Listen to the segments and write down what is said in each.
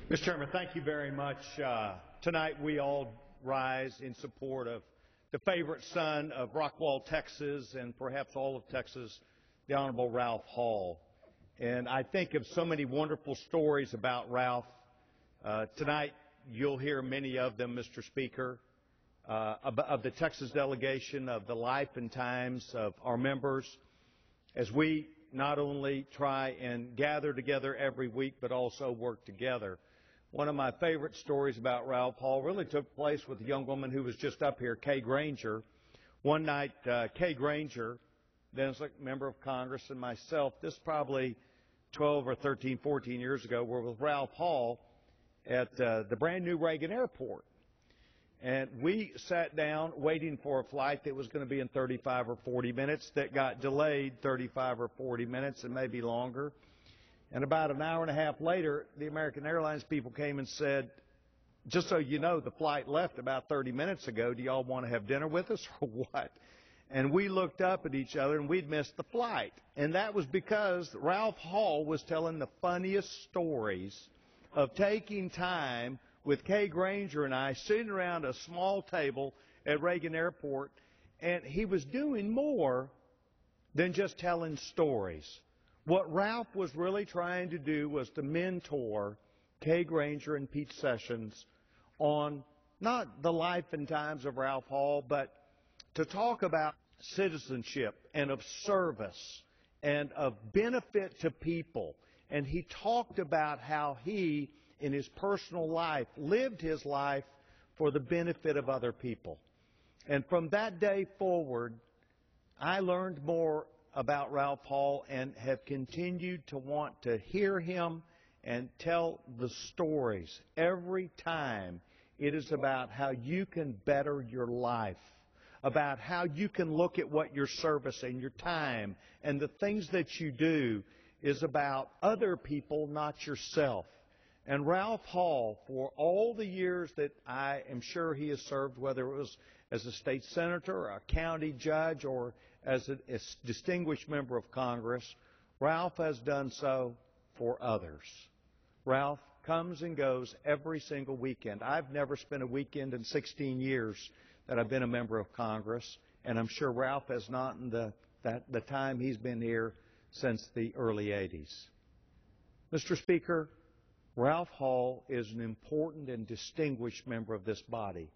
Mr. Chairman, thank you very much. Tonight we all rise in support of the favorite son of R-Rockwall, Texas, and perhaps all of Texas, the Honorable Ralph Hall. And I think of so many wonderful stories about Ralph. Tonight you'll hear many of them, Mr. Speaker, of the Texas delegation, of the life and times of our members, as we not only try and gather together every week, but also work together. One of my favorite stories about Ralph Hall really took place with a young woman who was just up here, Kay Granger. One night, Kay Granger, then as a member of Congress, and myself, this probably 12 or 13, 14 years ago, were with Ralph Hall at the brand new Reagan Airport. And we sat down waiting for a flight that was going to be in 35 or 40 minutes that got delayed 35 or 40 minutes and maybe longer. And about an hour and a half later, the American Airlines people came and said, just so you know, the flight left about 30 minutes ago. Do y'all want to have dinner with us or what? And we looked up at each other and we'd missed the flight. And that was because Ralph Hall was telling the funniest stories of taking time with Kay Granger and I sitting around a small table at Reagan Airport, and he was doing more than just telling stories. What Ralph was really trying to do was to mentor Kay Granger and Pete Sessions on not the life and times of Ralph Hall, but to talk about citizenship and of service and of benefit to people. And he talked about how he, in his personal life, lived his life for the benefit of other people. And from that day forward, I learned more about Ralph Hall and have continued to want to hear him and tell the stories. Every time it is about how you can better your life, about how you can look at what your service and your time and the things that you do is about other people, not yourself. And Ralph Hall, for all the years that I am sure he has served, whether it was as a state senator, a county judge, or as a distinguished member of Congress, Ralph has done so for others. Ralph comes and goes every single weekend. I've never spent a weekend in 16 years that I've been a member of Congress, and I'm sure Ralph has not in the time he's been here since the early 80s. Mr. Speaker, Ralph Hall is an important and distinguished member of this body,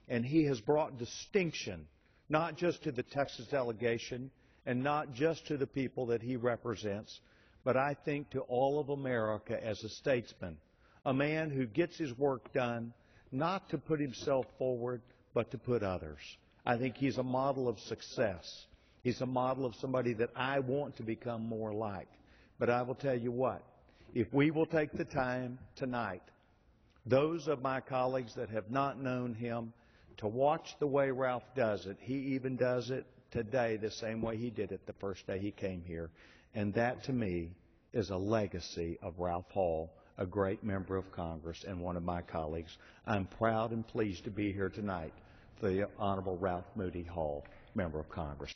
and he has brought distinction not just to the Texas delegation and not just to the people that he represents, but I think to all of America as a statesman, a man who gets his work done not to put himself forward, but to put others. I think he's a model of success. He's a model of somebody that I want to become more like. But I will tell you what, if we will take the time tonight, those of my colleagues that have not known him, to watch the way Ralph does it. He even does it today the same way he did it the first day he came here. And that, to me, is a legacy of Ralph Hall, a great member of Congress and one of my colleagues. I'm proud and pleased to be here tonight for the Honorable Ralph Moody Hall, member of Congress.